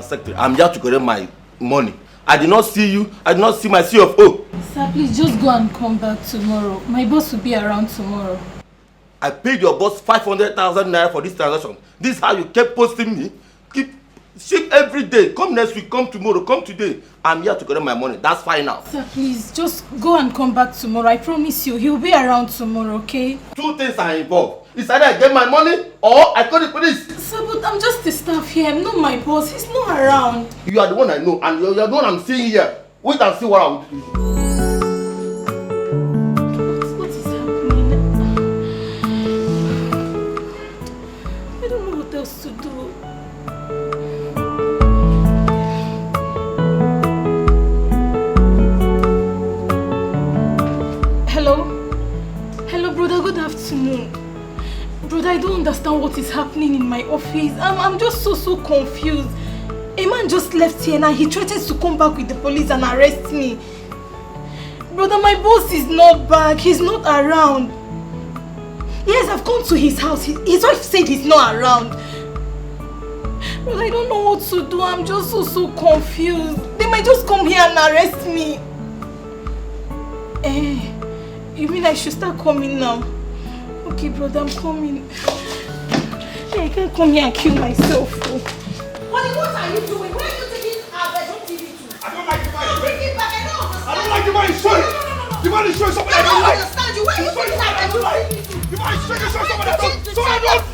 assistant secretary. I'm here to collect my money. I did not see you. I did not see my CFO. Sir, please just go and come back tomorrow. My boss will be around tomorrow. I paid your boss 500,000 naira for this transaction. This is how you kept posting me. Keep ship every day. Come next week, come tomorrow, come today. I'm here to collect my money. That's fine now. Sir, please just go and come back tomorrow. I promise you, he'll be around tomorrow, okay? Two things are involved. It's either I get my money or I call the police. Sir, but I'm just the staff here. I'm not my boss. He's not around. You are the one I know, and you're the one I'm seeing here. Wait and see what I will do. What is happening? I don't know what else to do. Hello, brother. Good afternoon. Brother, I don't understand what is happening in my office. I'm just so confused. A man just left here and he threatens to come back with the police and arrest me. Brother, my boss is not back. He's not around. Yes, I've gone to his house. His wife said he's not around. Brother, I don't know what to do. I'm just so confused. They might just come here and arrest me. You mean I should start coming now? Okay, brother, I'm coming. I can't come here and kill myself. Honey, what are you doing? Where are you taking our bedroom TV to? I don't like the man. No, bring it back. I don't understand. I don't like the man he's showing. The man is showing something I don't like. Understand you. Where are you taking our bedroom TV to? The man is showing something I don't like.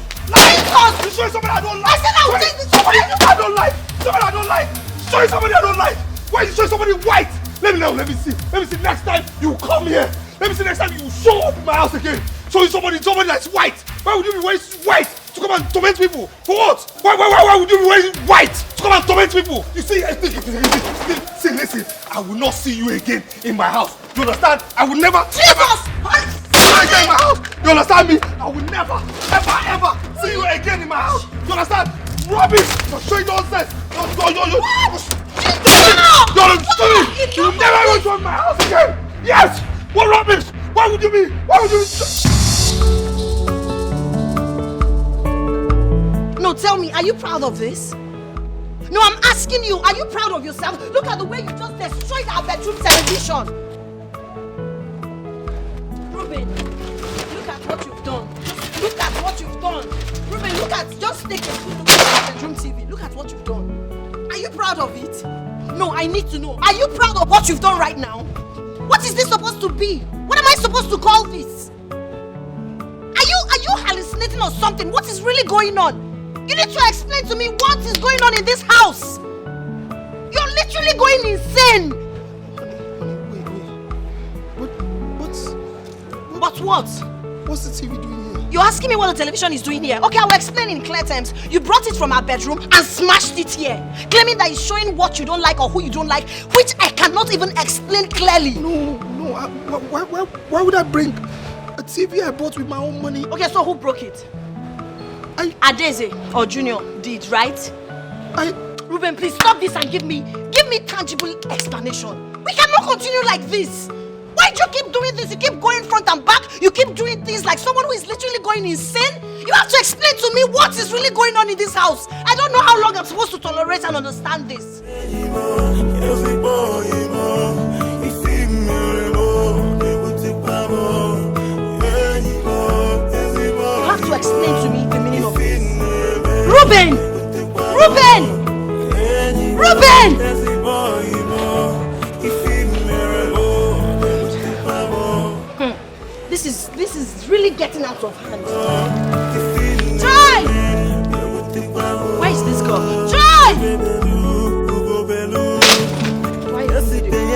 He's showing something I don't like. I said I will take this. Somebody I don't like. Somebody I don't like. Showing somebody I don't like. Why are you showing somebody white? Let me know. Let me see. Next time you come here. Let me see next time you show up in my house again. Showing somebody that's white. Why would you be wearing white to come and torment people? For what? Why would you be wearing white to come and torment people? You see, listen. I will not see you again in my house. You understand? I will never. Jesus! Again in my house. You understand me? I will never, ever see you again in my house. You understand? Rubbish! You're showing nonsense. You'll never even come in my house again. Yes. What rubbish? Why would you be? No, tell me, are you proud of this? No, I'm asking you, are you proud of yourself? Look at the way you just destroyed our bedroom television. Ruben, look at what you've done. Look at what you've done. Ruben, just take a good look at our bedroom TV. Look at what you've done. Are you proud of it? No, I need to know. Are you proud of what you've done right now? What is this supposed to be? What am I supposed to call this? Are you hallucinating or something? What is really going on? You need to explain to me what is going on in this house. You're literally going insane. Honey, wait. But what? What's the TV doing here? You're asking me what the television is doing here. Okay, I will explain in clear terms. You brought it from our bedroom and smashed it here, claiming that it's showing what you don't like or who you don't like, which I cannot even explain clearly. No. Why would I bring a TV I bought with my own money? Okay, so who broke it? Adeze or Junior did, right? Ruben, please stop this and give me tangible explanation. We cannot continue like this. Why do you keep doing this? You keep going front and back. You keep doing things like someone who is literally going insane. You have to explain to me what is really going on in this house. I don't know how long I'm supposed to tolerate and understand this. You have to explain to me the meaning of this. Ruben! This is really getting out of hand. Try! Where is this girl? Try!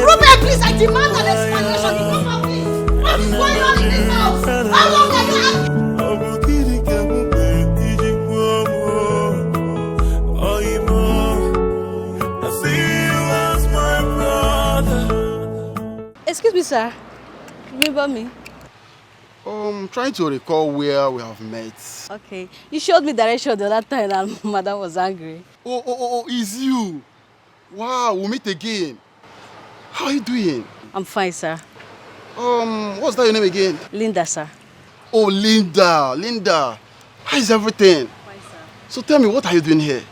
Ruben, please, I demand an explanation. Enough of this. What is going on in this house? How long have you had? Excuse me, sir. Remember me? Trying to recall where we have met. Okay. You showed me direction the other time and madam was angry. Oh, it's you. Wow, we'll meet again. How are you doing? I'm fine, sir. What's that your name again? Linda, sir. Oh, Linda. How is everything? Fine, sir. So tell me, what are you doing here?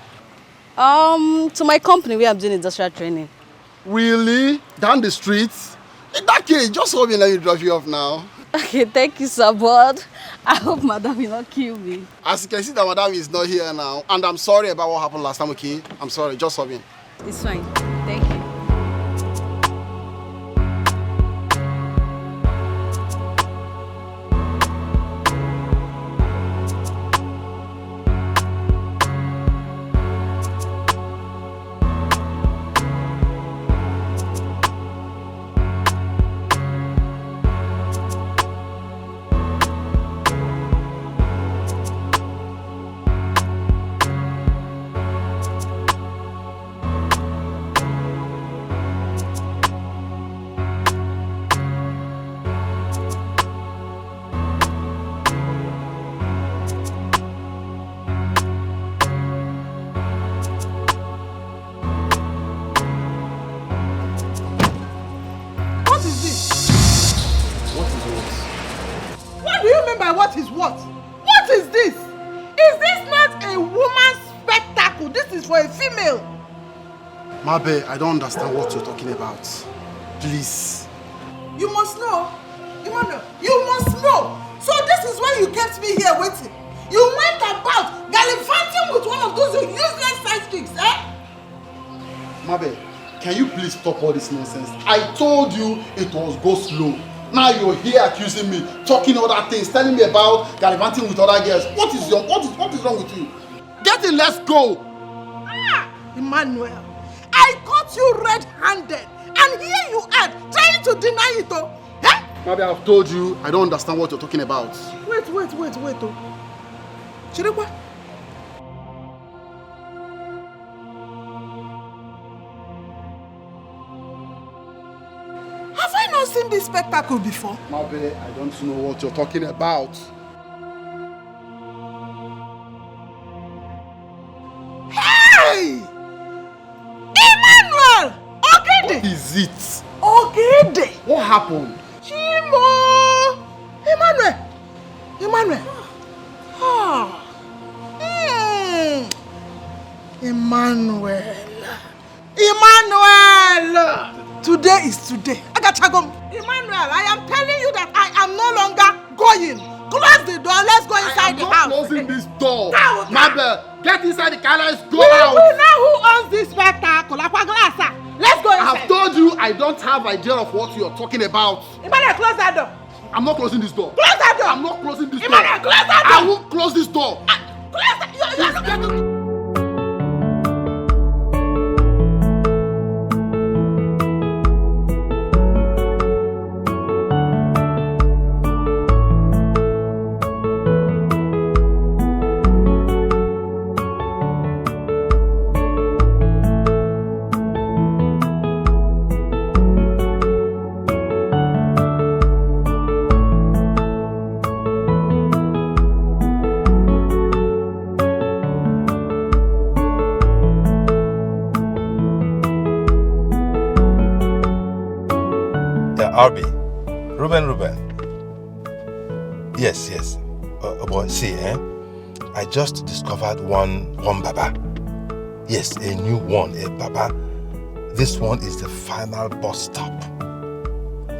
To my company where I'm doing industrial training. Really? Down the streets? In that case, just hold me and let me drop you off now. Okay, thank you, sir, but I hope madam will not kill me. As you can see, that madam is not here now. And I'm sorry about what happened last time, okay? I'm sorry, just hold me. It's fine. Thank you. What is what? What is this? Is this not a woman's spectacle? This is for a female. Mabe, I don't understand what you're talking about. Please. You must know. Emmanuel, you must know. So this is why you kept me here waiting. You went about gallivanting with one of those useless side chicks, eh? Mabe, can you please stop all this nonsense? I told you it was go slow. Now you're here accusing me, talking other things, telling me about gallivanting with other girls. What is wrong with you? Get in, let's go. Ah, Emmanuel, I caught you red-handed, and here you are trying to deny it, oh. Eh? Maybe I've told you I don't understand what you're talking about. Wait, oh. Chirikwa. Have I not seen this spectacle before? Mabe, I don't know what you're talking about. Hey! Emmanuel! Ogede! What is it? Ogede! What happened? Chimo! Emmanuel! Ah! Emmanuel! Today is today. Agachagom. Emmanuel, I am telling you that I am no longer going. Close the door. Let's go inside the house. I'm not closing this door. Now, Mabe, get inside the car. Let's go we out. We know who owns this spectacle. Let's go inside. I have told you I don't have idea of what you're talking about. Emmanuel, close that door. I'm not closing this door. Close that door. I'm not closing this Emmanuel, door. close that door. I won't close this door. Close that. You're Arby, Ruben. Yes. But see, I just discovered one Baba. Yes, a new one, a Baba. This one is the final bus stop.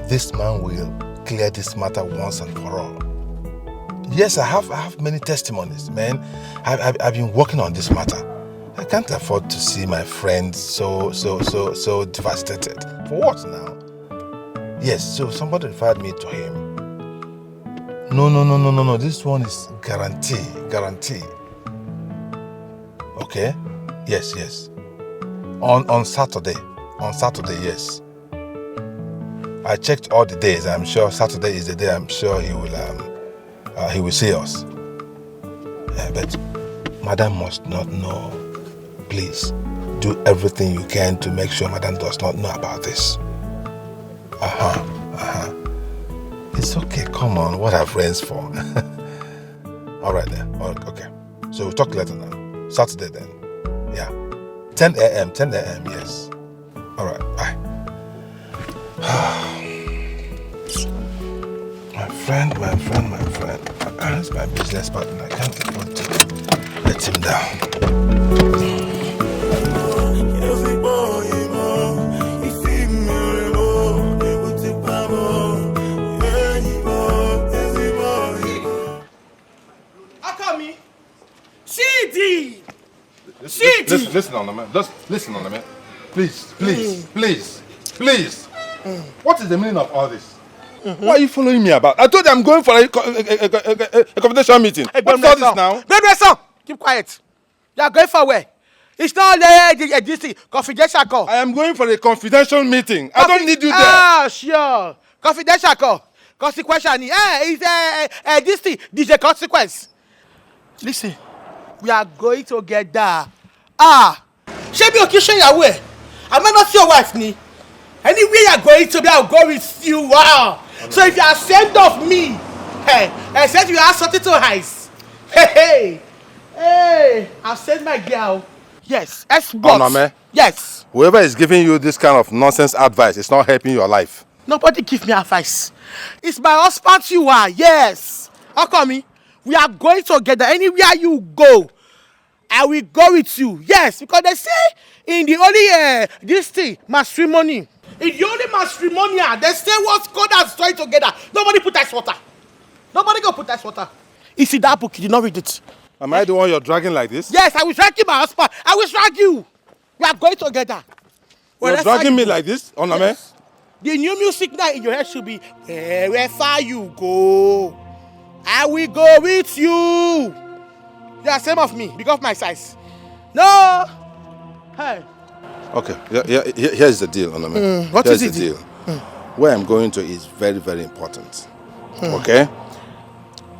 This man will clear this matter once and for all. Yes, I have many testimonies, man. I've been working on this matter. I can't afford to see my friend so devastated. For what now? Yes, so somebody referred me to him. No. This one is guarantee. Okay? Yes. On Saturday, yes. I checked all the days. I'm sure Saturday is the day I'm sure he will see us. But Madam must not know. Please, do everything you can to make sure Madam does not know about this. It's okay, come on, what are friends for? Alright then, okay. So we'll talk later now. Saturday then. Yeah. 10 a.m., yes. Alright, bye. My friend. That's my business partner. I can't afford to let him down. CD! CD! Listen on the man. Just listen on the man. Please. What is the meaning of all this? What are you following me about? I told you I'm going for a confidential meeting. Hey, what's all this now? Keep quiet. You are going for where? It's not this thing. Confidential call. I am going for a confidential meeting. I don't need you there. Ah, sure. Confidential call. Consequential. It's this thing. This is a consequence. Listen, we are going together. Show me occasion your way. I might not see your wife, ni. Anywhere you are going to be, I'll go with you. Wow. So if you are ashamed of me, except you have something to hide. Hey, I'll send my girl. Yes, Onome. Yes. Whoever is giving you this kind of nonsense advice is not helping your life. Nobody give me advice. It's my husband you are. Yes. How come? We are going together. Anywhere you go, I will go with you. Yes, because they say in the only this thing matrimony. In the only matrimonial, they say what's God has joined together. Nobody put ice water. Nobody go put ice water. You see that book? You did not read it. Am I the one you're dragging like this? Yes, I will drag you, my husband. I will drag you. We are going together. You're dragging me like this, Onome? Yes. The new music now in your head should be wherever you go, I will go with you. You are same of me because of my size. No. Hey. Okay, here's the deal, Onome. What here's is the it? deal? Where I'm going to is very, very important. Okay?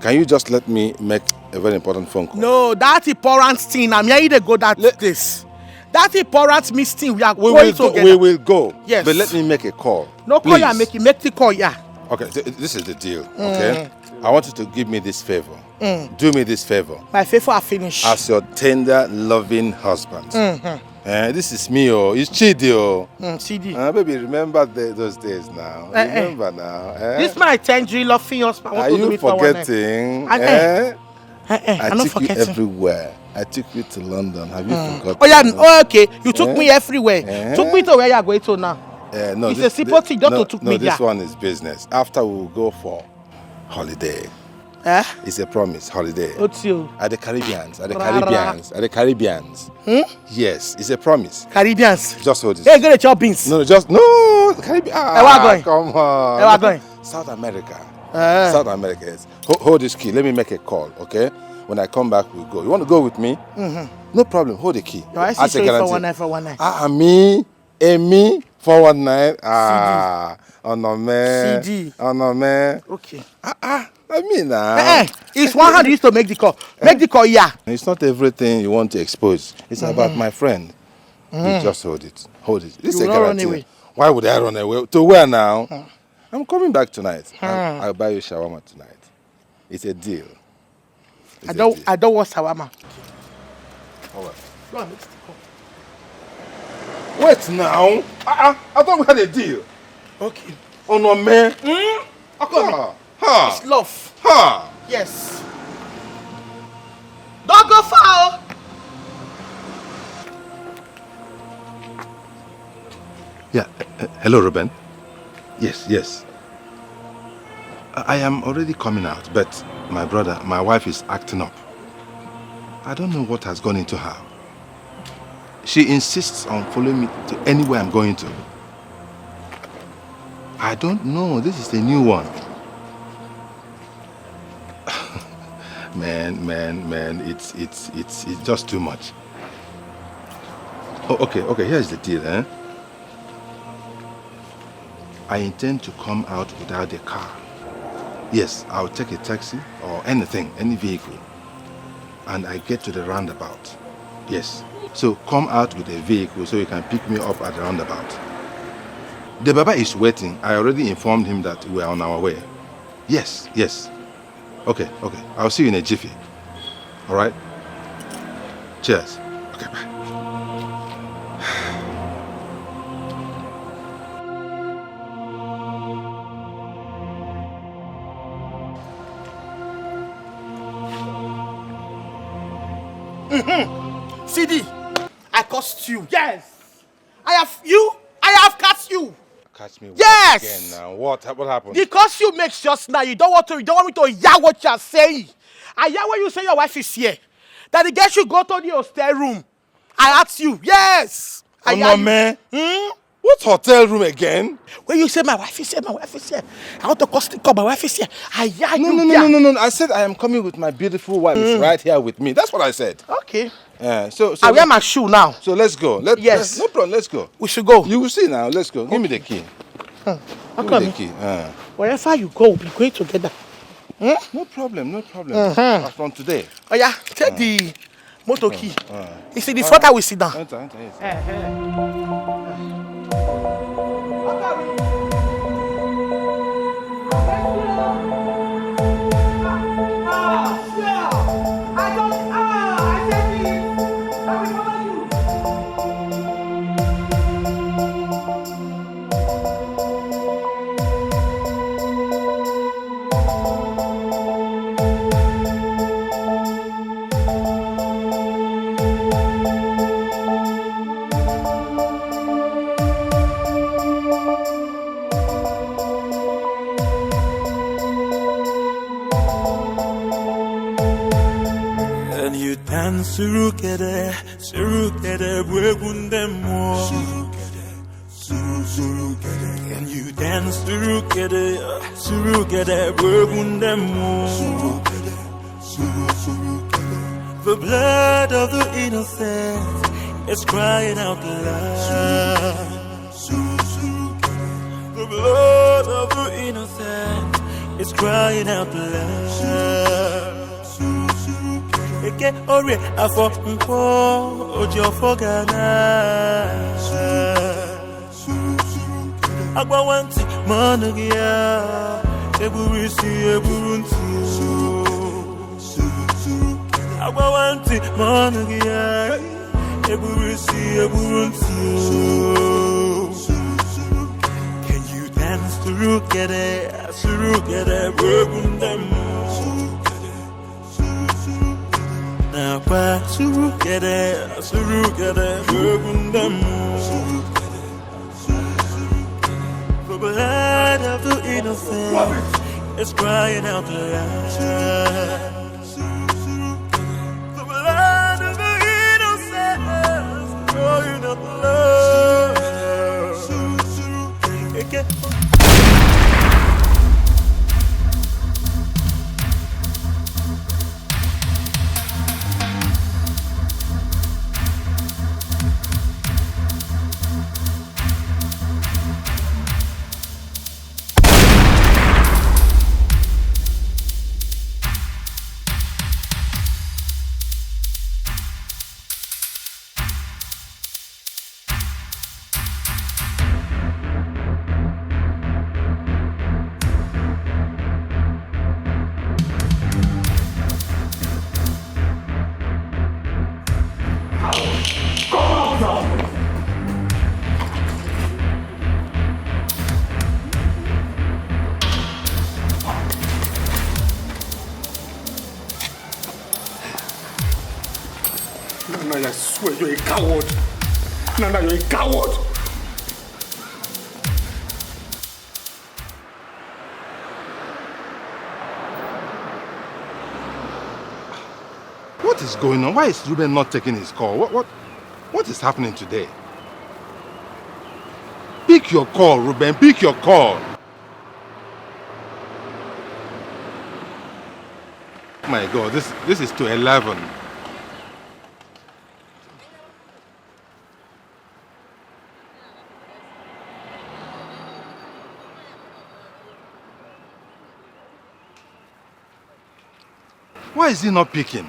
Can you just let me make a very important phone call? No, that important thing. I'm here to go that place. That important meeting we are going together. We will go. Yes. But let me make a call. No call, you make the call, yeah. Okay, this is the deal, okay? I want you to give me this favor. Do me this favor. My favor are finished. As your tender, loving husband. This is me, it's Chidi, CD. Baby, remember those days now. Remember now. This my tender, loving husband. Are you forgetting? I'm I not took forgetting. you everywhere. I took you to London. Have you forgotten? Oh yeah, okay. You took me everywhere. Took me to where you are going to now. No, it's a simple thing just to took me there. This one is business. After we will go for holiday. It's a promise, holiday. What's you? At the Caribbeans. Yes, it's a promise. Caribbeans. Just hold this. Hey, go to chop beans. No, the Caribbean. Going? Come on. Where going? South America. South America. Yes. Hold this key. Let me make a call, okay? When I come back, we'll go. You want to go with me? No problem. Hold the key. I see you for 1 night. Me, 419. Onome. CD. Onome. Okay. I mean now. It's one hand used to make the call. Make the call, yeah. It's not everything you want to expose. It's about my friend. You just hold it. Hold it. This is a guarantee. Run away. Why would I run away? To where now? I'm coming back tonight. I'll buy you shawarma tonight. It's a deal. I don't want shawarma. All right. Go on, make the call. Wait now. I thought we had a deal. Okay. Oh no, man. Okay. It's love. Yes. Don't go far. Yeah. Hello, Ruben. Yes. I am already coming out, but my wife is acting up. I don't know what has gone into her. She insists on following me to anywhere I'm going to. I don't know. This is the new one. Man, it's just too much. Oh, okay, here's the deal, I intend to come out without a car. Yes, I'll take a taxi or anything, any vehicle. And I get to the roundabout. Yes. So come out with a vehicle so you can pick me up at the roundabout. The Baba is waiting. I already informed him that we are on our way. Yes. Okay. I'll see you in a jiffy. All right? Cheers. Okay, bye. CD, I cursed you. Yes. I have cursed you. Catch me Yes. again now. What happened? The curse you make just now, you don't want me to hear what you are saying. I hear when you say your wife is here. that the girl should go to the hostel room. I asked you, yes. Oh, no, man. What hotel room again? When you say my wife is here, my wife is here. I want to call my wife is here. No. I said I am coming with my beautiful wife. It's right here with me. That's what I said. Okay. So I wear my shoe now. So let's go. Yes. No problem. Let's go. We should go. You will see now. Let's go. Give me the key. Give me the key. Wherever you go, we'll be going together. No problem. From today. Oh yeah, take the motor key. You see the front I will sit down. Enter, yes. Surukere, bwegundemo. Can you dance, surukere, bwegundemo. The blood of the innocent is crying out loud. The blood of the innocent is crying out loud. Eke ore afọ nkwo ojo fogana agbawanti manugia eburisi eburunti agbawanti manugia eburisi eburunti. Can you dance surukere bwegundemo. Surukere, bwegundemo. The blood of the innocent is crying out loud. The blood of the innocent is crying out loud. Nana, I swear you're a coward. Nana, you're a coward. What is going on? Why is Ruben not taking his call? What is happening today? Pick your call, Ruben. Pick your call. My God, this is to 11. Why is he not picking?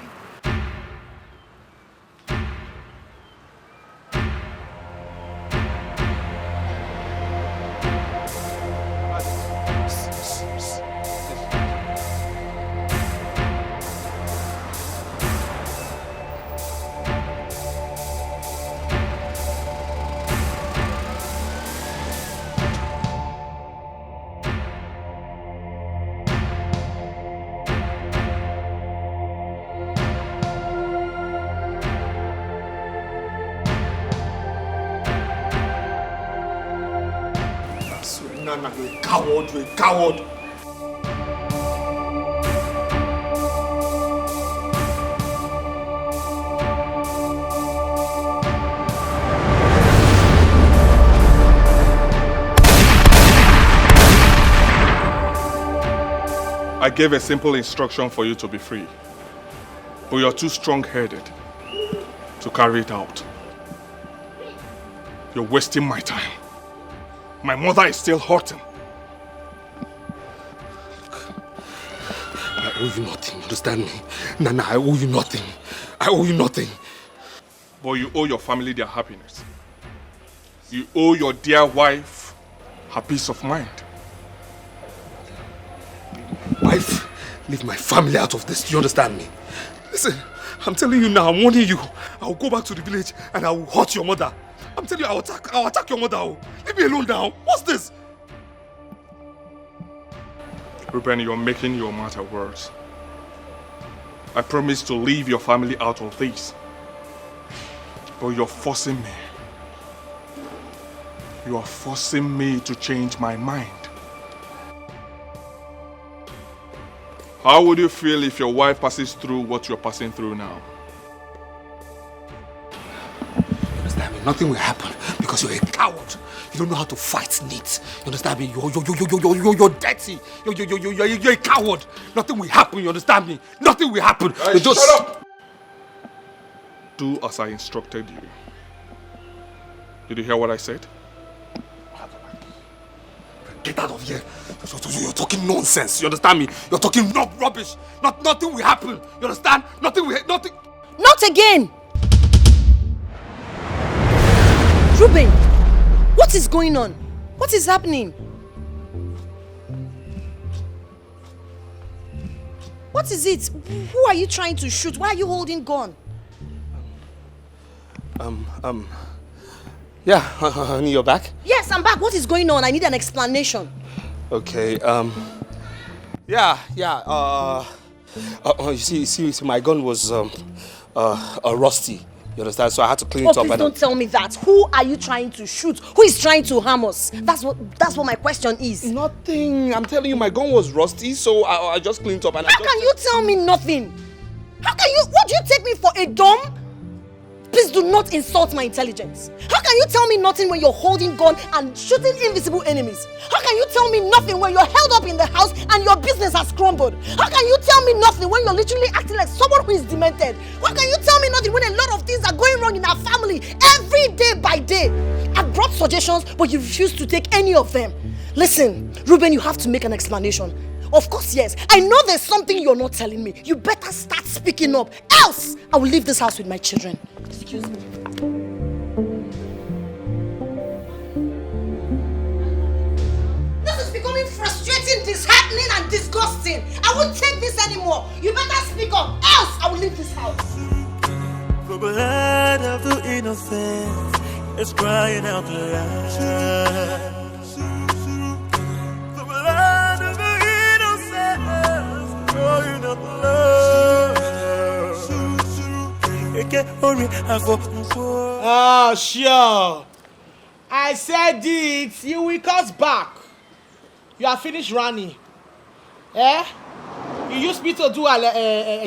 Nana, you're a coward, you're a coward. I gave a simple instruction for you to be free. But you're too strong-headed to carry it out. You're wasting my time. My mother is still hurting. I owe you nothing, understand me? Nana, I owe you nothing. I owe you nothing. But you owe your family their happiness. You owe your dear wife her peace of mind. Wife, leave my family out of this, do you understand me? Listen, I'm telling you now, I'm warning you. I'll go back to the village and I will hurt your mother. I'm telling you, I'll attack your mother. Leave me alone now. What's this? Ruben, you're making your matter worse. I promised to leave your family out of this. But you're forcing me. You are forcing me to change my mind. How would you feel if your wife passes through what you're passing through now? You understand me? Nothing will happen because you're a coward. You don't know how to fight needs. You understand me? You're dirty. You're a coward. Nothing will happen. You understand me? Nothing will happen. Hey, shut up! Do as I instructed you. Did you hear what I said? Get out of here. You're talking nonsense. You understand me? You're talking rubbish. Nothing will happen. You understand? Nothing. Not again! Ruben, what is going on? What is happening? What is it? Who are you trying to shoot? Why are you holding gun? Yeah, honey, you're back? Yes, I'm back. What is going on? I need an explanation. Okay, you see, my gun was, rusty. You understand? So I had to clean it up. Please don't tell me that. Who are you trying to shoot? Who is trying to harm us? That's what my question is. Nothing. I'm telling you, my gun was rusty, so I just cleaned it up and How can you tell me nothing? How can you? What do you take me for, a dumb? Please do not insult my intelligence. How can you tell me nothing when you're holding gun and shooting invisible enemies? How can you tell me nothing when you're held up in the house and your business has crumbled? How can you tell me nothing when you're literally acting like someone who is demented? How can you tell me nothing when a lot of things are going wrong in our family every day by day? I've brought suggestions, but you refuse to take any of them. Listen, Ruben, you have to make an explanation. Of course, yes. I know there's something you're not telling me. You better start speaking up. Else, I will leave this house with my children. Excuse me. This is becoming frustrating, disheartening, and disgusting. I won't take this anymore. You better speak up. Else, I will leave this house. The blood of the innocent is crying out loud. The blood of the innocent is crying out loud. Oh, sure. I said it. You will cut back. You are finished running. Eh? You used me to do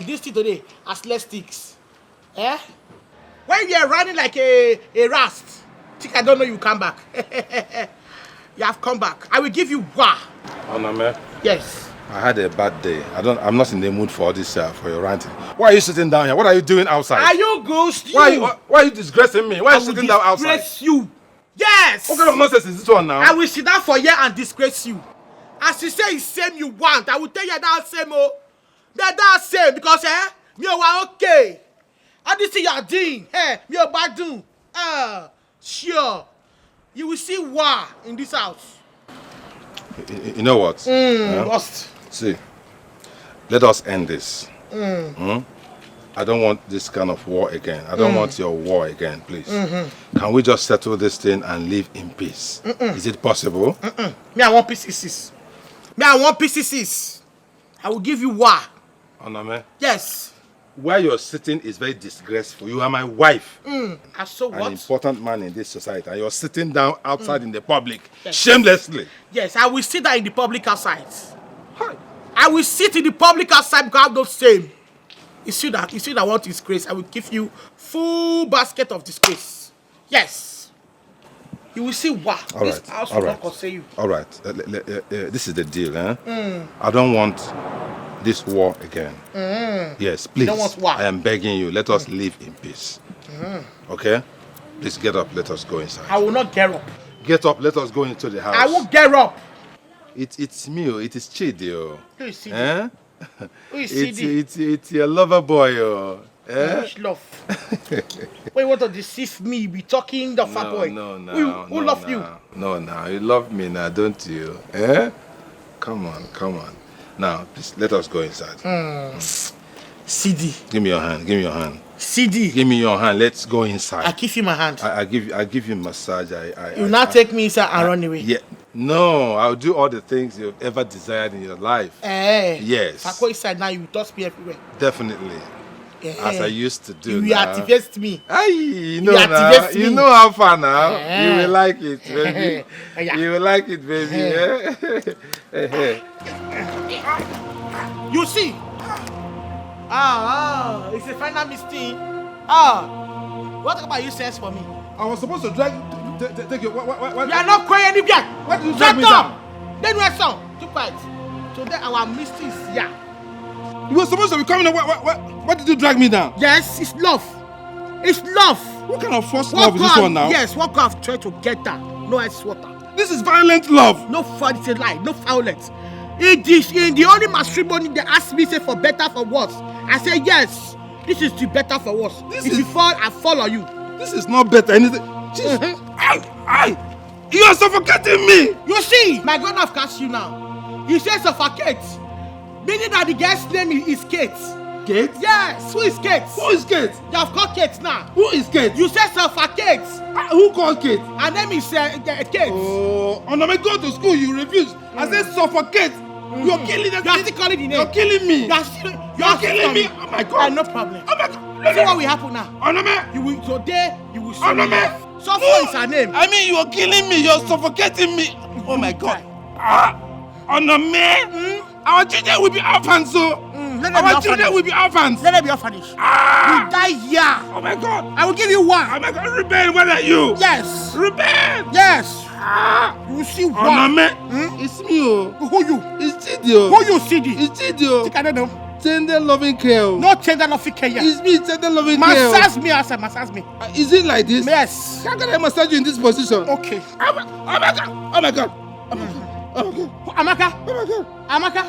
this thing today as less sticks. Eh? When you are running like a rust, think I don't know you come back. You have come back. I will give you wah. Oname. Yes. I had a bad day. I'm not in the mood for all this for your ranting. Why are you sitting down here? What are you doing outside? Are you ghost? Why are you disgracing me? Why are you sitting down outside? Disgrace you. Yes. What kind of nonsense is this one now? I will sit down for you and disgrace you. As you say, it's same you want. I will tell you that same. Oh, that same because me are okay. I did see your doing. Hey, me are bad doing. Sure. You will see why in this house. You know what? Lost. See, let us end this. I don't want this kind of war again. I don't want your war again, please. Can we just settle this thing and live in peace? Is it possible? Me, I want pieces. Me, I want pieces. I will give you why. Oname? Yes. Where you're sitting is very disgraceful. You are my wife. I saw what? An important man in this society. And you're sitting down outside in the public. Yes. Shamelessly. Yes, I will sit there in the public outside. Hi. I will sit in the public outside because I'm not same. You see that want disgrace. I will give you full basket of disgrace. Yes. You will see what. All this right. house All will right. not say you. All right. This is the deal, eh? I don't want this war again. Yes, please. don't want war. I am begging you. Let us live in peace. Okay? Please get up. Let us go inside. I will not get up. Get up. Let us go into the house. I won't get up. It's me. It is Chidi. Who is Chidi? Eh? Who is Chidi? It's your lover boy. Eh? Which love? Wait, want to deceive me? Be talking the fat boy. Who love you? No, you love me now, don't you? Eh? Come on. Now, please, let us go inside. CD. Give me your hand. CD. Give me your hand. Let's go inside. I give you my hand. I give you massage. You now take me inside and run away. Yeah. No, I'll do all the things you've ever desired in your life. Yes. If I go inside now, you will toss me everywhere. Definitely. As I used to do. You activate me. You know how far now. You will like it, baby. You will like it, baby. You see? It's a final mistake. What about you says for me? I was supposed to take you. What? You are not going anywhere. What did you drag me down? Then we song. Too quiet. Today our mistake is here. You were supposed to be coming. What did you drag me down? Yes, it's love. It's love. What kind of first love is this one now? Yes, what kind of try to get that? No ice water. This is violent love. No fun, it's a lie. No violence. In the only matrimony they asked me say for better for worse. I say yes. This is the better for worse. If you fall, I follow you. This is not better. Anything. You are suffocating me. You see, my God have cast you now. He says suffocate. Meaning that the girl's name is Kate. Kate? Yes. Who is Kate? Who is Kate? They have called Kate now. Who is Kate? You said suffocate. Who called Kate? Her name is Kate. Oh, when I go to school, you refuse. I said suffocate. You're killing them. You are still calling the name. You're killing me. You're killing me. Oh my God. No problem. Oh my God. See what will happen now. Onome. You will see. Onome. Suffer is her name. I mean, you are killing me. You're suffocating me. Oh my God. Onome. Our children will be orphans, so. Our children will be orphans. Let them be orphanage. You die here. Oh my God. I will give you one. Oh my God. Ruben, where are you? Yes. Ruben. Yes. You will see one. Onome. It's me, oh. Who you? It's Chidi. Who you, Chidi? It's Chidi. Think I don't know. Tender loving care. No tender loving care. It's me, tender loving care. Massage me, I said, massage me. Is it like this? Yes. How can I massage you in this position? Okay. Oh my God. Oh my God. Amaka. Amaka.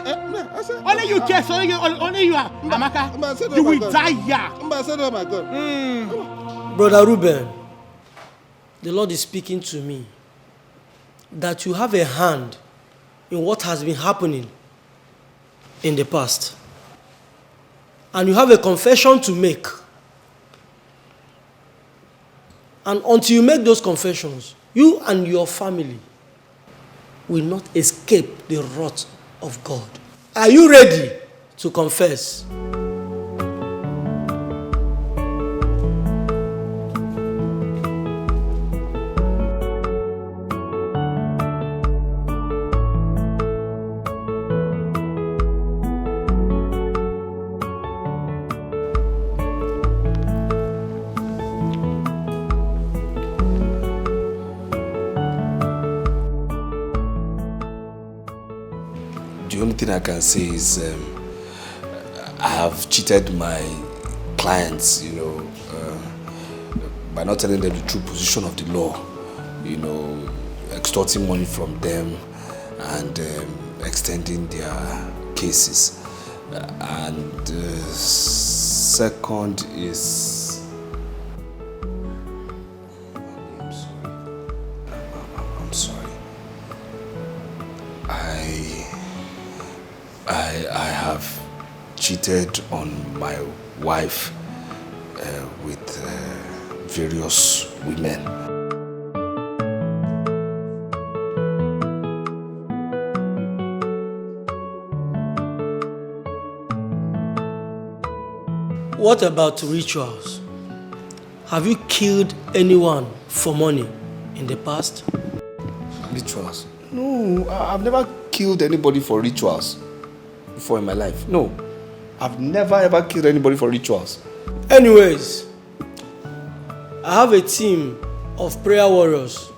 Only you care. Only you are. Amaka. You will die here. Oh my God. Brother Ruben, the Lord is speaking to me that you have a hand in what has been happening in the past. And you have a confession to make. And until you make those confessions, you and your family will not escape the wrath of God. Are you ready to confess? The only thing I can say is I have cheated my clients, by not telling them the true position of the law, extorting money from them and extending their cases. And second is... I'm sorry. I have cheated on my wife with various women. What about rituals? Have you killed anyone for money in the past? Rituals? No, I've never killed anybody for rituals before in my life. No, I've never ever killed anybody for rituals. Anyways, I have a team of prayer warriors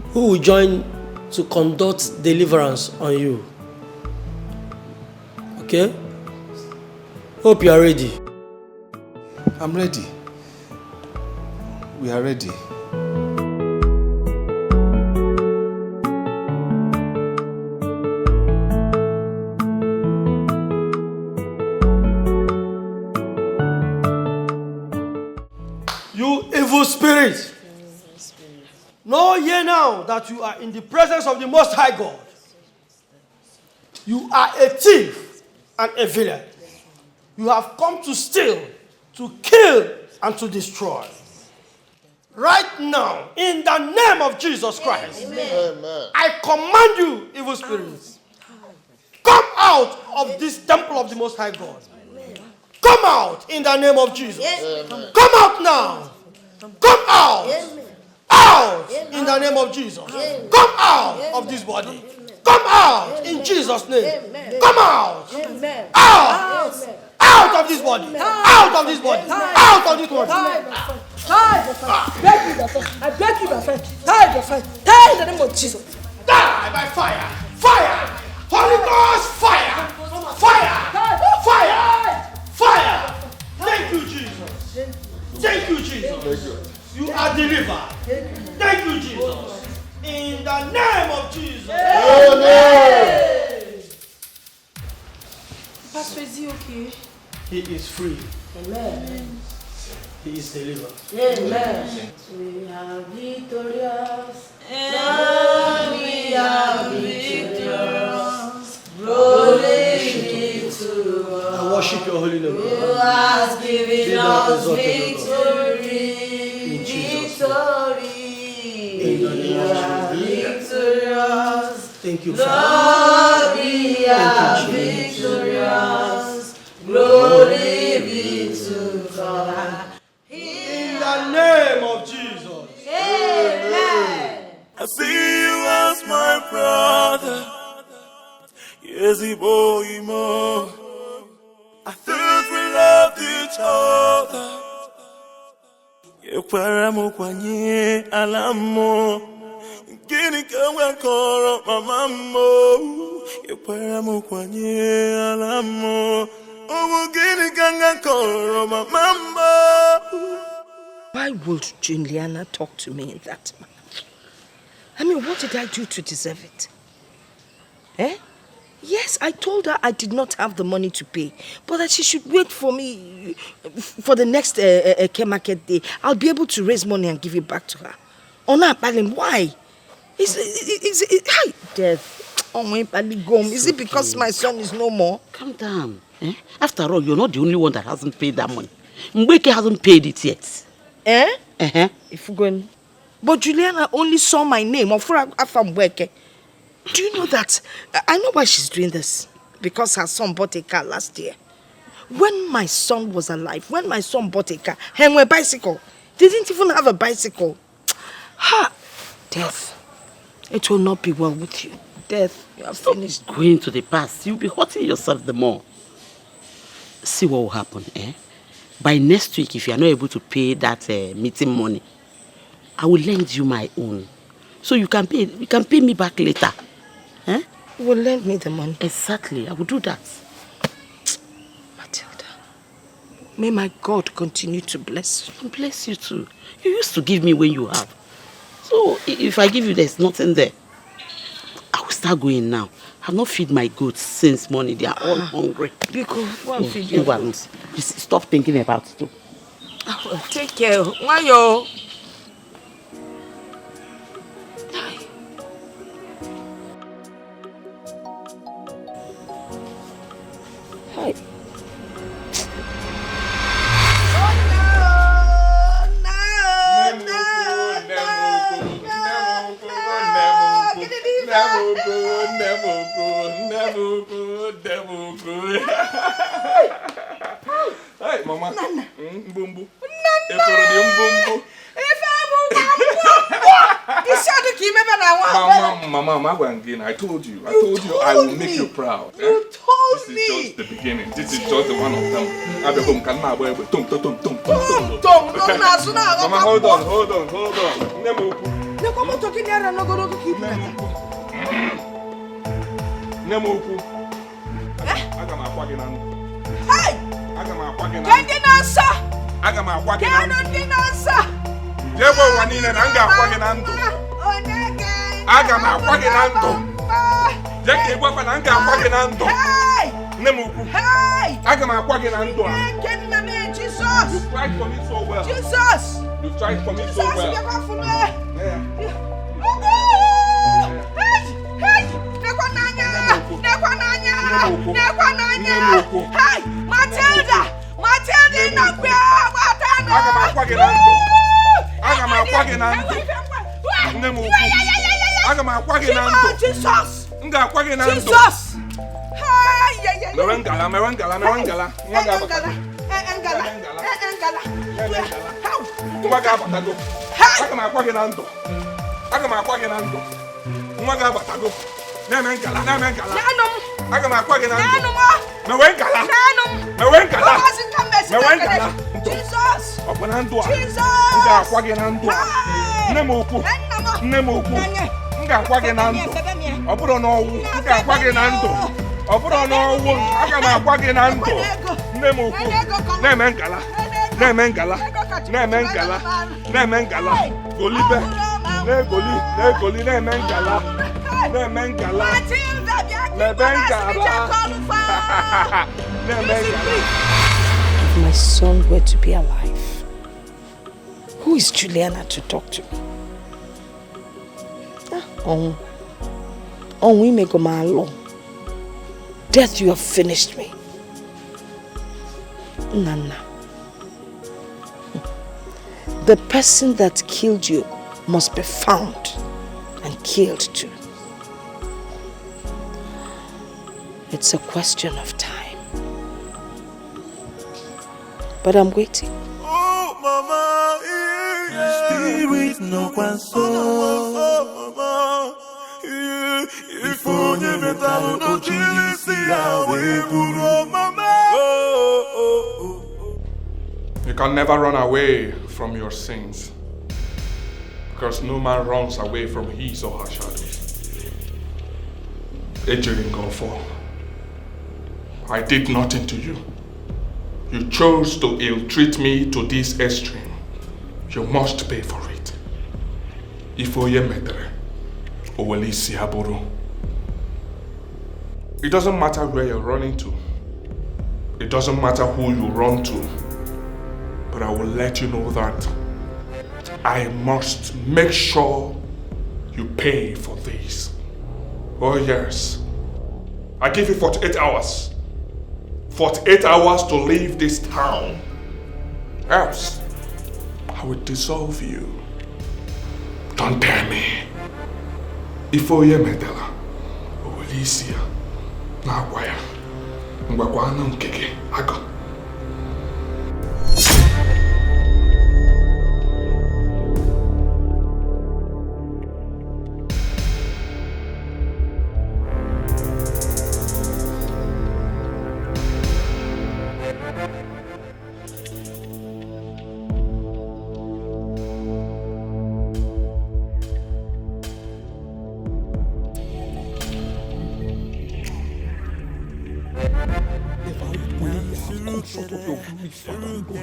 who will join to conduct deliverance on you. Okay? Hope you are ready. I'm ready. We are ready. You evil spirit. Know ye now that you are in the presence of the Most High God. You are a thief and a villain. You have come to steal, to kill, and to destroy. Right now, in the name of Jesus Christ, Amen. I command you, evil spirits, come out of this temple of the Most High God. Come out in the name of Jesus. Amen. Come out now. Come out. Out in the name of Jesus. Come out of this body. Come out in Jesus' name. Come out. Out. Out of this body. Out of this body. Out of this body. I beg you, my friend. Die, my friend. Die in the name of Jesus. Die by fire. Fire. Holy Ghost fire. Fire. Fire. Fire. Thank you, Jesus. Thank you, Jesus. You are delivered. Thank you, Jesus. In the name of Jesus. Amen. Pastor, is he okay? He is free. Amen. He is delivered. Amen. We are victorious. Now we are victorious. Glory be to God. I worship your holy name. Who has given us victory. Victory. In the name of Jesus. Victorious. Thank you, Lord, Father. we are victorious. Glory be to God. In the name of Jesus. Amen. I see you as my brother. Yes, boy, more. I thought we loved each other. Yekwaramu kwanye alamo. Gini kama koro mamamo. Yekwaramu kwanye alamo. Omo gini kama koro mamamo. Why would Juliana talk to me in that manner? I mean, what did I do to deserve it? Eh? Yes, I told her I did not have the money to pay, but that she should wait for me for the next market day. I'll be able to raise money and give it back to her. Oh, no, why? Is it death? Oh, my Paligom. Is it because my son is no more? Calm down. Eh? After all, you're not the only one that hasn't paid that money. Mbeke hasn't paid it yet. Eh? Uh-huh. If we're going. But Juliana only saw my name. Do you know that? I know why she's doing this. Because her son bought a car last year. When my son was alive, when my son bought a car, and a bicycle, they didn't even have a bicycle. Ha! Death. It will not be well with you. Death, you have finished. Going to the past, you'll be hurting yourself the more. See what will happen, eh? By next week, if you are not able to pay that meeting money, I will lend you my own. So you can pay me back later. Eh? You will lend me the money. Exactly, I will do that. Matilda, may my God continue to bless you. Bless you too. You used to give me when you have. So if I give you, there's nothing there. I will start going now. I have not fed my goats since morning. They are all hungry. Because feed your goats. Stop thinking about it too. Take care. Why yo? Hi. Hey, Mama. Mbumbu. Mama, I told you. I will make you proud. You told me. This is just the beginning. This is just the one of them. Mama, hold on. I Aga m akwa gị na ndụ. Hey! Aga m akwa gị na Gee ndị na-nsọ! Aga m akwa gị na ndụ. Geenụ ndị na-nsọ! Jee gwa ụwa niile na m ga-akwa gị na ndụ. Aga m akwa gị na ndụ. Jee ka ị gwakwa na m ga-akwa gị na ndụ. Nne m ukwu. Aga m akwa gị na ndụ a. Jesus! You tried for me so well. Jesus! You tried for me so well. Hey! Matilda! Matilda inakwe watana! Aga m akwa gị na ndụ. Aga m akwa gị na ndụ. Nne m ukwu. Aga m akwa gị na ndụ. Jesus! M ga-akwa gị na ndụ. Jesus! Mewe ngala, mewe ngala, mewe ngala. Nwa ga-abatago. Nwa ga-abatago. Aga m akwa gị na ndụ. Aga m akwa gị na ndụ. Nwa ga-abatago. Na-eme ngala, na-eme ngala. Aga m akwa gị na ndụ. Mewe ngala. Mewe ngala. Mewe ngala. Ọ bụ na ndụ a. M ga-akwa gị na ndụ a. Nne m ukwu. Nne m ukwu. M ga-akwa gị na ndụ. Ọ bụrụ na ọnwụ, m ga-akwa gị na ndụ. Ọ bụrụ na ọnwụ, aga m akwa gị na ndụ. Nne m ukwu. Na-eme ngala. Na-eme ngala. Na-eme ngala. Na-eme ngala. Golibe. Na-egoli. Na-egoli. Na-eme ngala. Na-eme ngala. Na-eme ngala. Na-eme ngala. If my son were to be alive, who is Juliana to talk to? We may go my law. Death, you have finished me. Nana. The person that killed you must be found and killed too. It's a question of time. But I'm waiting. Oh, mama, spirit no mama. If only metal no mama. You can never run away from your sins, because no man runs away from his or her shadows. Ezuruonye, I did nothing to you. You chose to ill-treat me to this extreme. You must pay for it. If Oyemetere, Owelisi Haburu. It doesn't matter where you're running to. It doesn't matter who you run to. But I will let you know that I must make sure you pay for this. Oh yes. I give you 48 hours. 48 hours to leave this town. Else, I will dissolve you. Don't dare me. If Oyemetela, Owelisia, Nagwaya, Ngwakwana Nkeke, Ago.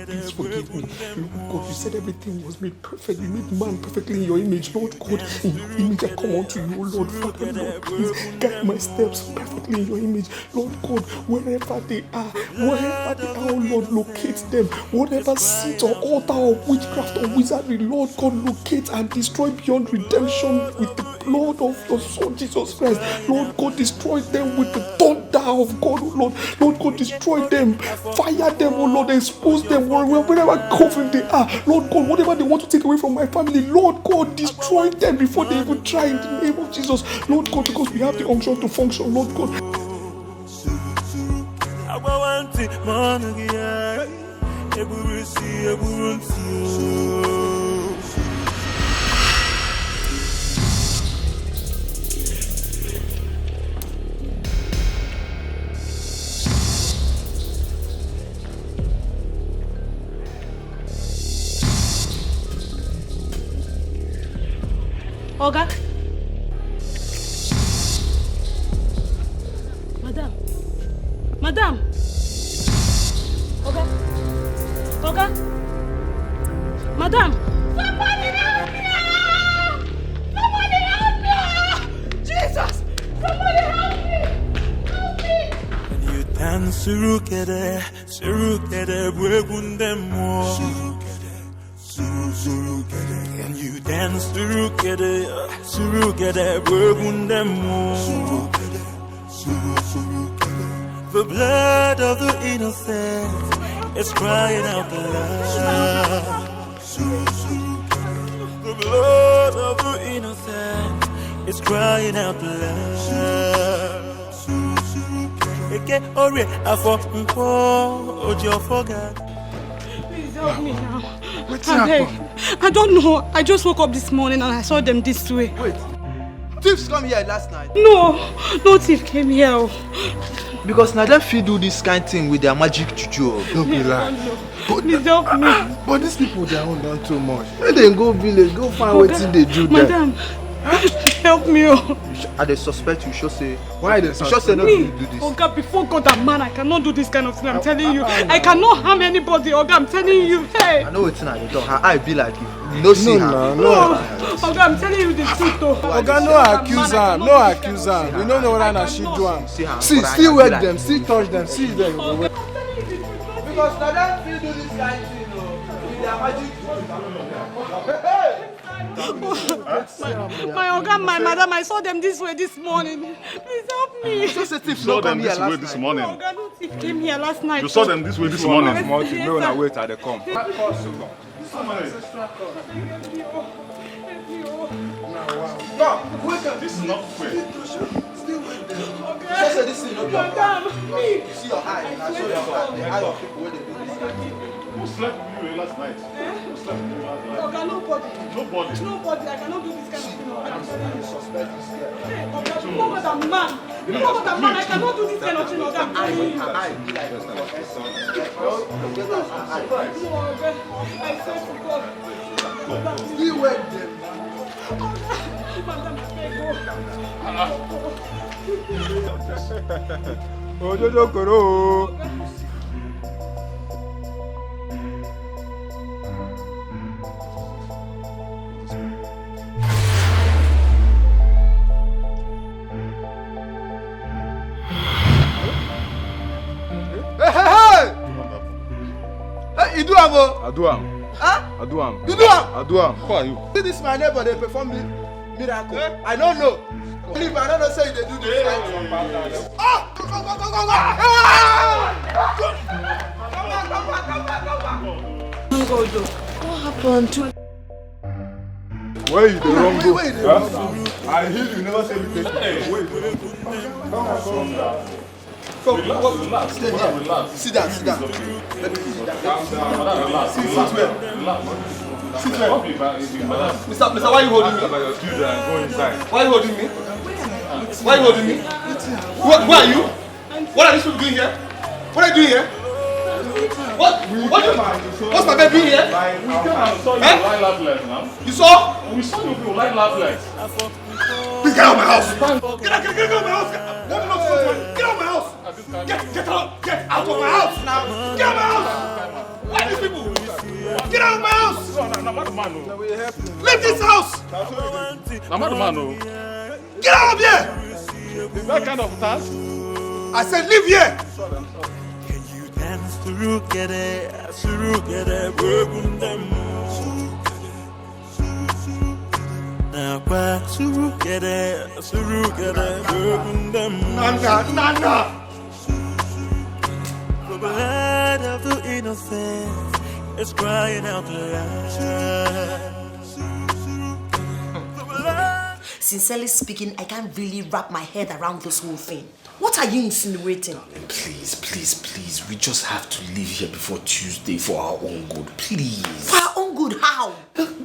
Please forgive me. Lord God, you said everything was made perfect. You made man perfectly in your image. Lord God, in your image I come unto you, Lord. Father, Lord, please guide my steps perfectly in your image. Lord God, wherever they are, oh Lord, locate them. Whatever seat or altar of witchcraft or wizardry, Lord God, locate and destroy beyond redemption with the blood of your Son, Jesus Christ. Lord God, destroy them with the thunder of God, oh Lord. Lord God, destroy them. Fire them, oh Lord. Expose them wherever coven they are. Lord God, whatever they want to take away from my family, Lord God, destroy them before they even try in the name of Jesus. Lord God, because we have the unction to function, Lord God. Oga? Madam, Madam. Okay. Okay. Madam. Somebody help me! Somebody help me! Jesus! Somebody help me! Help me! And you dance surukere, bwegundemo. And you dance surukere, bwegundemo. The blood of the innocent is crying out loud. The blood of the innocent is crying out loud. Please help me now. What's happened? I don't know. I just woke up this morning and I saw them this way. Wait. Thieves come here last night? No thief came here. Because now they fit do this kind of thing with their magic juju. Don't be lying. Please help me. But these people, they are done too much. When they go village, go find what they do there. Madam, help me. I they suspect you should say. Why they suspect? You should say not to do this. Oga, before God and man, I cannot do this kind of thing. I'm telling you. I cannot harm anybody. Oga, I'm telling you. Hey. I know it's not. Her eye be like you. No, see her. No. Oga, I'm telling you the truth though. Oga, no accuse her. No accuse her. We don't know what she do. See, still wake them, still touch them, see them. Because now they feel do this kind of thing, with their magic. My Oga, my madam, I saw them this way this morning. Please help me. So the thief saw them this way this morning. Oga, no thief came here last night. You saw them this way this morning. No, now wait till they come. This is not fair. This is not Madam, please. see your eye. I saw your eye. The eye of people when they do this. Who slept with you last night? Who slept with you last night? Oga, nobody. Nobody. Nobody. I cannot do this kind of thing. I'm telling you. Suspect this girl. Hey, Oga, before God and man. Before God and man, I cannot do this kind of thing. Oga, I'm telling you. Her eye be like this. No, Oga, I swear to God. Still wake them. Madam, I beg you. Ojojo koro. Hey, you do am o? I do am. Huh? I do am. You do am? I do am. Who are you? See this my neighbor, they perform miracle. I don't know. If I don't know, say they do this. Ah! Come on! What happened? Where you the wrong go? I hear you never say you take it. Wait. Come, relax. Stay here. Relax. Sit down. Let me sit down. Relax. Sit where? Relax. Sit where? Mister, why are you holding me? Go inside. Why are you holding me? Why are you holding me? Who are you? What are these people doing here? What are you doing here? What's my bed doing here? We saw you like laughless now. You saw? We saw you people like laughless. Please get out of my house! Get out of my house! Get out of my house! Get out of my house! Get out of my house! Why are these people? Get out of my house! Leave this house! I'm not the man, no. Get out of here! Is that kind of task? I said leave here! Nana! The blood of the innocent is crying out loud. Sincerely speaking, I can't really wrap my head around this whole thing. What are you insinuating? Please. We just have to leave here before Tuesday for our own good. Please. For our own good? How?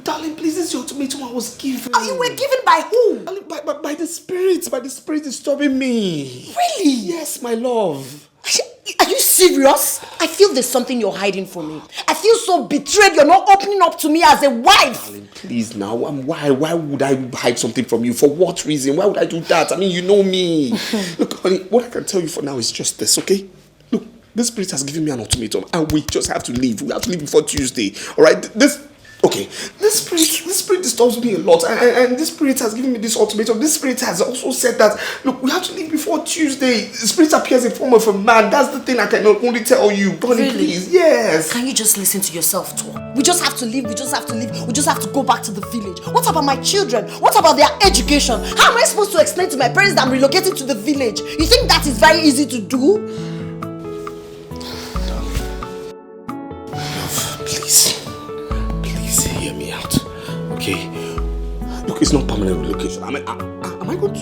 Darling, please, this is the ultimatum I was given. Oh, you were given by who? By the spirit. By the spirit disturbing me. Really? Yes, my love. Are you serious? I feel there's something you're hiding from me. I feel so betrayed you're not opening up to me as a wife. Darling, please now. Why would I hide something from you? For what reason? Why would I do that? I mean, you know me. Look, honey, what I can tell you for now is just this, okay? This spirit has given me an ultimatum, and we just have to leave. We have to leave before Tuesday. All right? This spirit disturbs me a lot, and this spirit has given me this ultimatum. This spirit has also said that, look, we have to leave before Tuesday. The spirit appears in form of a man. That's the thing I can only tell you. Bonnie, really? Please. Yes. Can you just listen to yourself talk? We just have to leave. We just have to leave. We just have to go back to the village. What about my children? What about their education? How am I supposed to explain to my parents that I'm relocating to the village? You think that is very easy to do? Love, please hear me out, okay? Look, it's not permanent relocation. Am I going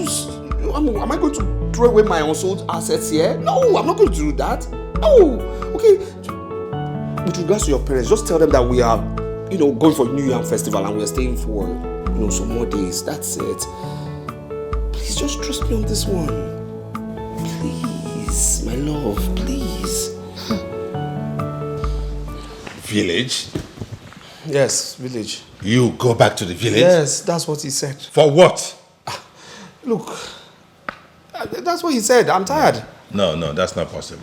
to throw away my unsold assets here? No, I'm not going to do that. No, okay. With regards to your parents, just tell them that we are, going for New Yam Festival and we are staying for, some more days. That's it. Please just trust me on this one. Please, my love, please. Village? Yes, village. You go back to the village? Yes, that's what he said. For what? Look, that's what he said. I'm tired. No, that's not possible.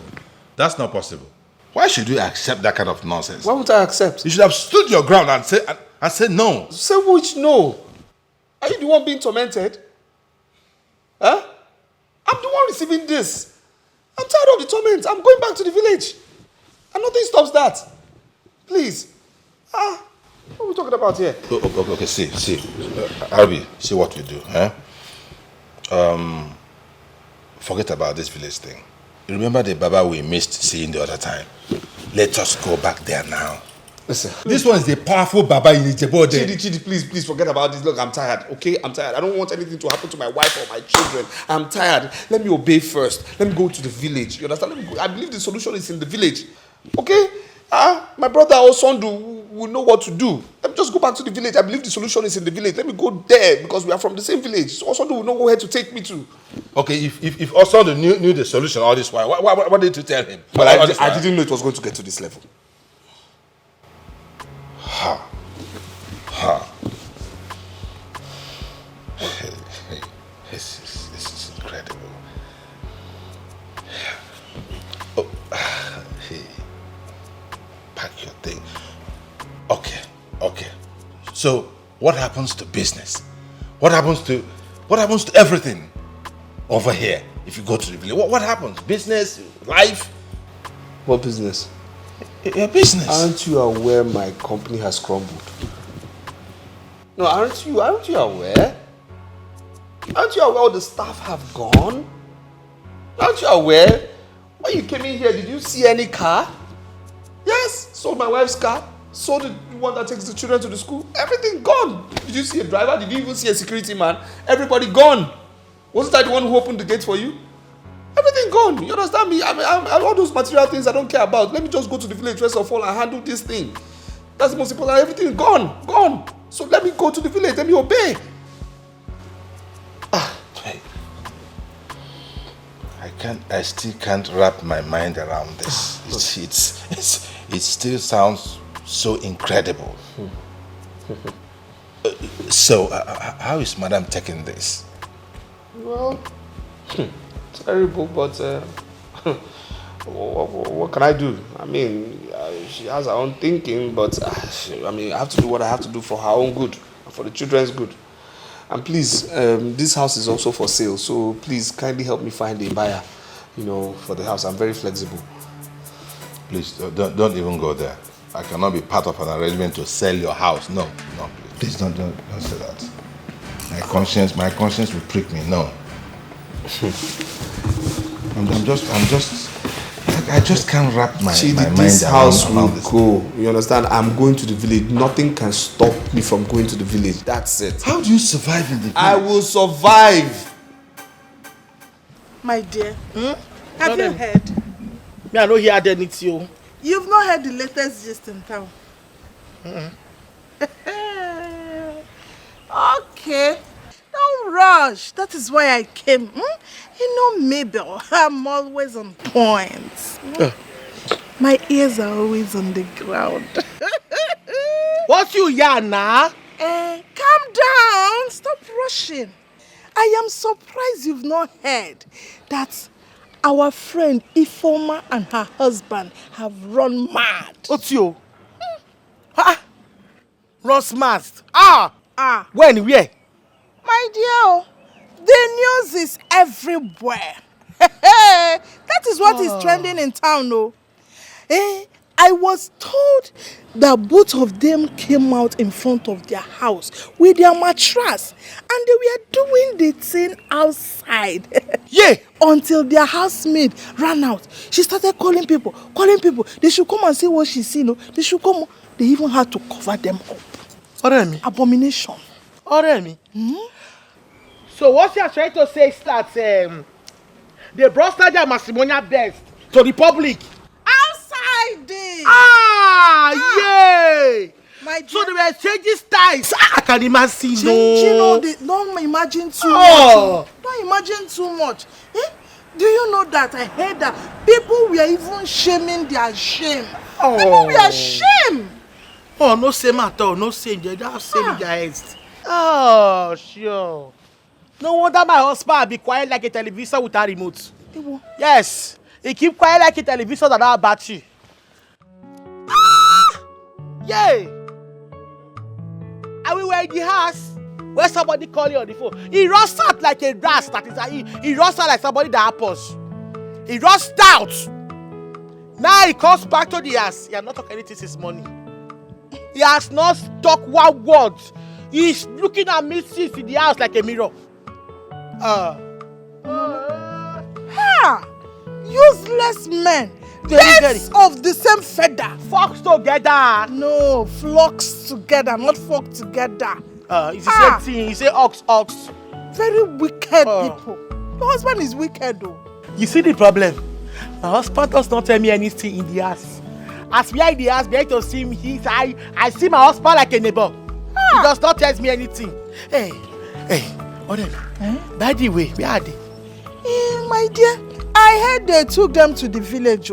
That's not possible. Why should you accept that kind of nonsense? Why would I accept? You should have stood your ground and say no. Say which no? Are you the one being tormented? Huh? I'm the one receiving this. I'm tired of the torment. I'm going back to the village. And nothing stops that. Please. What are we talking about here? Okay, see. Arby, see what we do, huh? Forget about this village thing. You remember the Baba we missed seeing the other time? Let us go back there now. Listen. This one is the powerful Baba in Ijebo. Chidi, please forget about this. Look, I'm tired, okay? I'm tired. I don't want anything to happen to my wife or my children. I'm tired. Let me obey first. Let me go to the village. You understand? Let me go. I believe the solution is in the village. Okay? My brother or son will know what to do. Let me just go back to the village. I believe the solution is in the village. Let me go there because we are from the same village. So Osondu will know where to take me to. Okay, if Osondu knew the solution all this while, what did you tell him? Well, I didn't know it was going to get to this level. This is incredible. Pack your thing. Okay. So, what happens to business? What happens to everything over here if you go to the village? What happens? Business, life? What business? Your business. Aren't you aware my company has crumbled? No, aren't you aware? Aren't you aware all the staff have gone? Aren't you aware? When you came in here, did you see any car? Yes, sold my wife's car. Sold the one that takes the children to the school. Everything gone. Did you see a driver? Did you even see a security man? Everybody gone. Wasn't I the one who opened the gate for you? Everything gone. You understand me? I mean, all those material things I don't care about. Let me just go to the village first of all and handle this thing. That's the most important. Everything gone. So let me go to the village. Let me obey. Hey. I still can't wrap my mind around this. It still sounds so incredible. So, how is Madam taking this? Well, terrible, but what can I do? I mean, she has her own thinking, but I have to do what I have to do for her own good, and for the children's good. And please, this house is also for sale, so please kindly help me find a buyer, for the house. I'm very flexible. Please, don't even go there. I cannot be part of an arrangement to sell your house. No, please don't say that. My conscience will prick me. No. I just can't wrap my mind around this house will this. go. You understand? I'm going to the village. Nothing can stop me from going to the village. That's it. How do you survive in the village? I will survive. My dear, have you heard? Me, I know he had anything. You've not heard the latest gist in town. Okay. Don't rush. That is why I came. You know, Mabel, I'm always on point. My ears are always on the ground. What's you yarn now? Calm down. Stop rushing. I am surprised you've not heard that our friend Ifoma and her husband have run mad. Otio. Run smart. Ah. When? Where? My dear, the news is everywhere. That is what is trending in town, no? I was told that both of them came out in front of their house with their mattress and they were doing the thing outside. Yeah. Until their housemaid ran out. She started calling people. They should come and see what she see, no? They should come. They even had to cover them up. Oremi. Abomination. Oremi. So what you are trying to say is that they brought their matrimonial best to the public. Outside this. Yay! So they were changing styles. I can imagine. Don't imagine too much. Don't imagine too much. Do you know that I heard that people were even shaming their shame? People were ashamed. Oh, no shame at all. No shame. They don't have shame in their heads. Oh, sure. No wonder my husband be quiet like a television without remote. Yes, he keep quiet like a television without battery. Yay! And we were in the house where somebody called you on the phone. He rushed out like a rat. He rushed out like somebody that happens. He rushed out. Now he comes back to the house. He has not talked anything since morning. He has not talked one word. He's looking at me since in the house like a mirror. Useless men. Birds of the same feather. Flocks together. No, flocks together, not flock together. It's the same thing. You say ox. Very wicked people. Your husband is wicked though. You see the problem? My husband does not tell me anything in the house. As we are in the house, we have to see him. I see my husband like a neighbor. He does not tell me anything. Hey, Odem. By the way, where are they? My dear, I heard they took them to the village.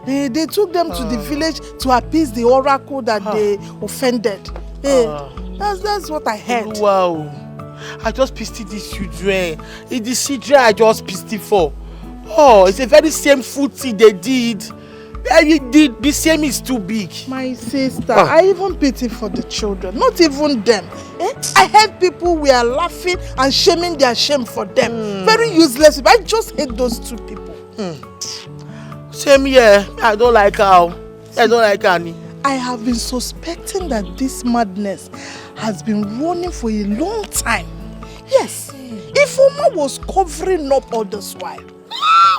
They took them to the village to appease the oracle that they offended. That's what I heard. Wow. I just pitied these children. It's the children I just pitied for. Oh, it's a very shameful thing they did. The same is too big. My sister, I even pity for the children. Not even them. I heard people were laughing and shaming their shame for them. Very useless people. I just hate those two people. Same here. I don't like her. I don't like Annie. I have been suspecting that this madness has been running for a long time. Yes. Ifoma was covering up all this while.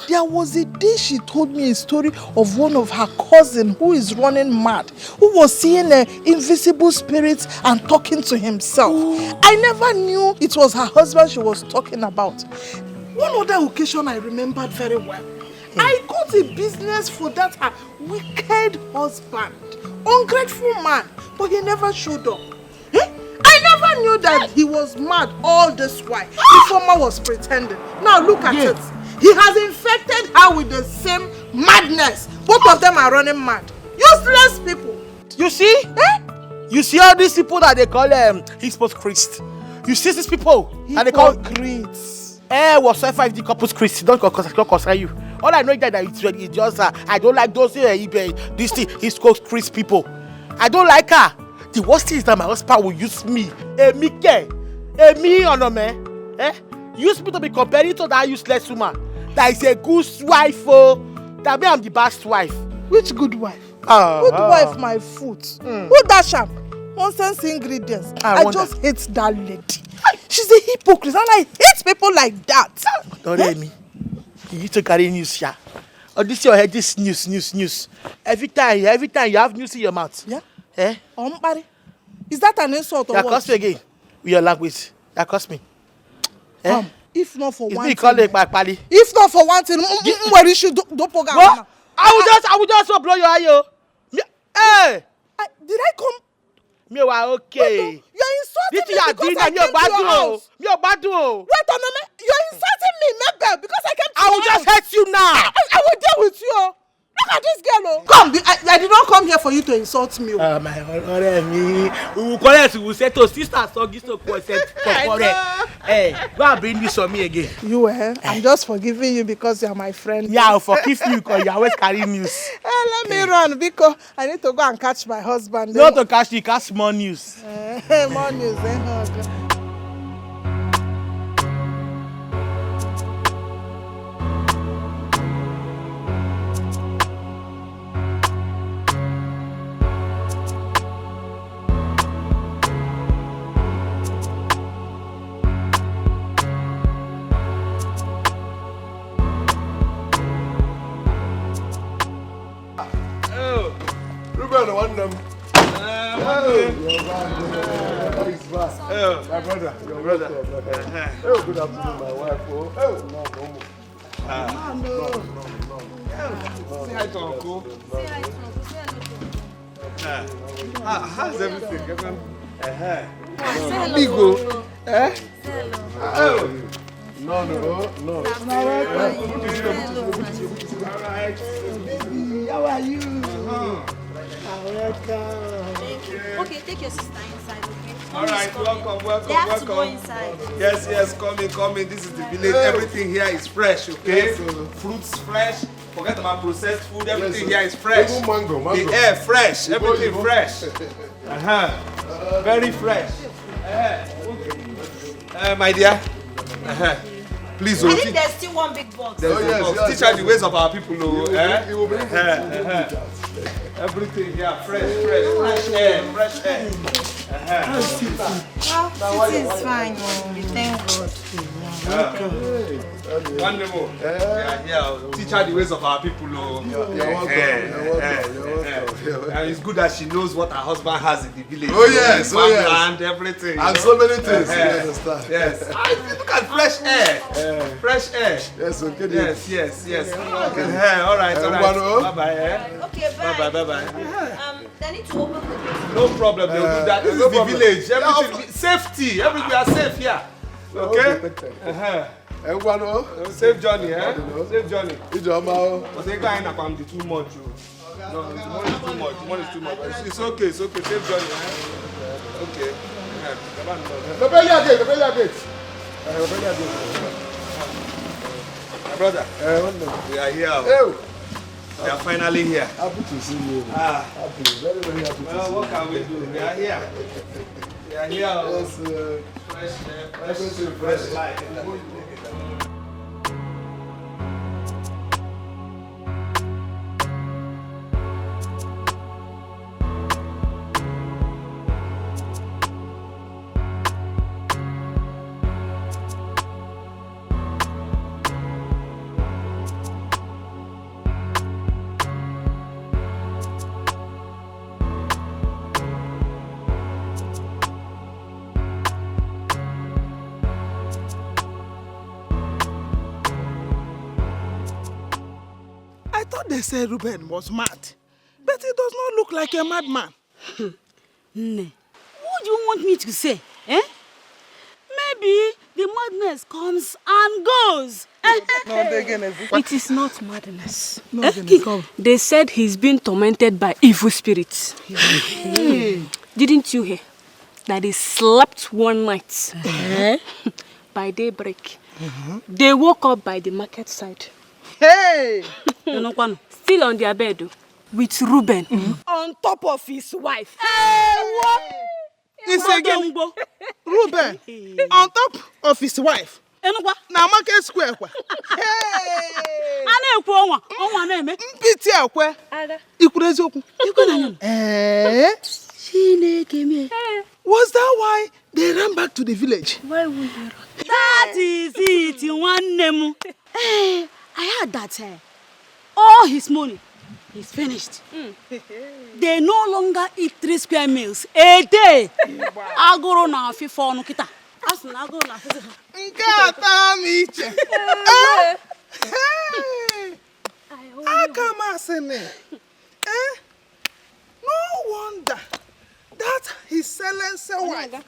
There was a day she told me a story of one of her cousins who is running mad, who was seeing invisible spirits and talking to himself. I never knew it was her husband she was talking about. One other occasion I remembered very well. I got a business for that her wicked husband, ungrateful man, but he never showed up. I never knew that he was mad all this while. Ifoma was pretending. Now look at it. He has infected her with the same madness. Both of them are running mad. Useless people. You see? You see all these people that they call hypocrites. You see these people that they call hypocrites. Whatsoever if the couple's Christ, don't concern you. All I know is that it's just I don't like those this thing hypocrites people. I don't like her. The worst thing is that my husband will use me. Use me to be compared to that useless woman. That is a good wife, that me I'm the best wife. Which good wife? Good wife, my foot. Who dash am? Nonsense ingredients. I just hate that lady. She's a hypocrite and I hate people like that. Don't let me. You need to carry news here. Or this your head, this news. Every time you have news in your mouth. Yeah? Is that an insult or what? You accuse me again with your language. You accuse me. If not for one thing. If not for one thing, where you should do program. What? I will just blow your eye. Hey! Did I come? Me wa okay. You're insulting me because I came to your house. Wait a minute. You're insulting me, Mabel, because I came to your house. I will just hurt you now. I will deal with you. Look at this girl. Come, I did not come here for you to insult me. My honor, me. We will correct. We will say to sister, so this to correct. Hey, go and bring this on me again. You, I'm just forgiving you because you're my friend. Yeah, I'll forgive you because you always carry news. Let me run because I need to go and catch my husband. Not to catch you, catch more news. More news, Okay. Ruben, one them. My brother, your brother. Oh, good afternoon, my wife. Oh, no. Say hi to Uncle. Say hi to Uncle. How's everything? Bigo. Oh. No. Baby, how are you? Thank you. Okay, take your sister inside, okay? All right, welcome. They have to go inside. Yes, come in. This is the village. Everything here is fresh, okay? Fruits fresh. Forget about processed food. Everything here is fresh. Mango. The air fresh. Everything fresh. Very fresh. My dear. Please, I think there's still one big box. Teach her the ways of our people. He will bring Everything here fresh air. City is fine. We thank God. Wonderful. We are here. Teach her the ways of our people. You're welcome. And it's good that she knows what her husband has in the village. Oh yes. And everything. And so many things. You understand? Yes. Look at fresh air. Fresh air. Yes, okay. Yes. All right. Bye-bye. Okay, bye. Bye. They need to open the gate. No problem. They'll do that. This is the village. Everything. Safety. Everywhere are safe here. Okay? Safe journey, Safe journey. But they can't have too much. No, the money is too much. It's okay. Safe journey, Okay. The gate. My brother, we are here. We are finally here. Happy to see you. Happy. Very, very happy to see you. What can we do? We are here. Yes, fresh life. I thought they said Ruben was mad, but he does not look like a madman. Nne, what do you want me to say? Maybe the madness comes and goes. It is not madness. They said he's been tormented by evil spirits. Didn't you hear that he slept one night? By daybreak, they woke up by the market side. Hey! Still on their bed with Ruben On top of his wife. what? It's again. Ruben on top of his wife. Na market square kwa. Mpiti akwa. Ikwuru eziokwu. Was that why they ran back to the village? Why would they run? That is it, one name. I heard that all his money is finished. They no longer eat 3 square meals a day. Agoro na FIFA no kita. Asuna agoro na FIFA. Nkata miche. Akamasene. No wonder that his silence wife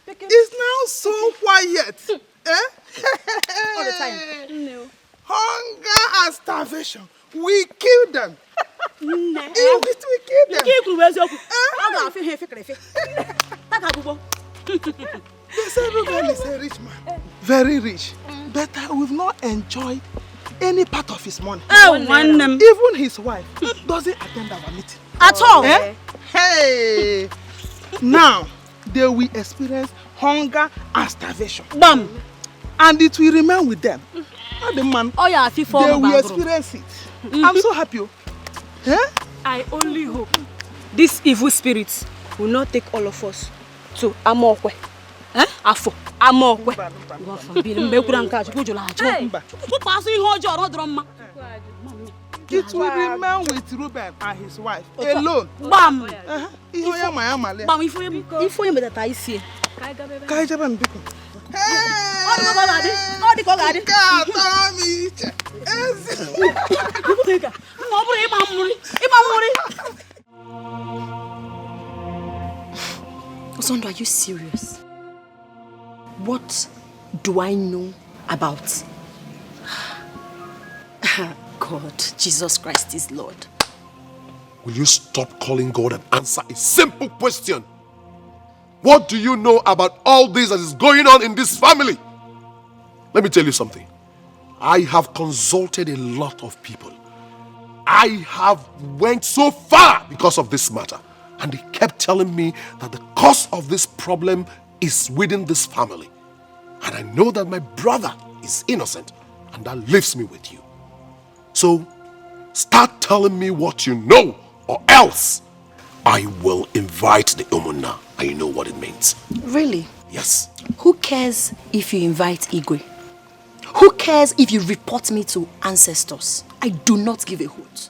is now so quiet. All the time. No. Hunger and starvation. We kill them. We kill them. They say Ruben is a rich man. Very rich. But we've not enjoyed any part of his money. Even his wife doesn't attend our meeting. At all. Eh? Hey! Now, they will experience hunger and starvation. Bam! And it will remain with them. The man, oh, yeah, they will experience it. I'm so happy. Eh? I only hope this evil spirit will not take all of us to Amokwe. Eh? Afo. Amokwe. It will remain with Ruben and his wife alone. Bam! Bam! If you that I see. Osondo, are you serious? What do I know about? God, Jesus Christ is Lord. Will you stop calling God and answer a simple question? What do you know about all this that is going on in this family? Let me tell you something. I have consulted a lot of people. I have went so far because of this matter. And they kept telling me that the cause of this problem is within this family. And I know that my brother is innocent. And that leaves me with you. So, start telling me what you know, or else I will invite the Umuna, and you know what it means. Really? Yes. Who cares if you invite Igwe? Who cares if you report me to ancestors? I do not give a hoot.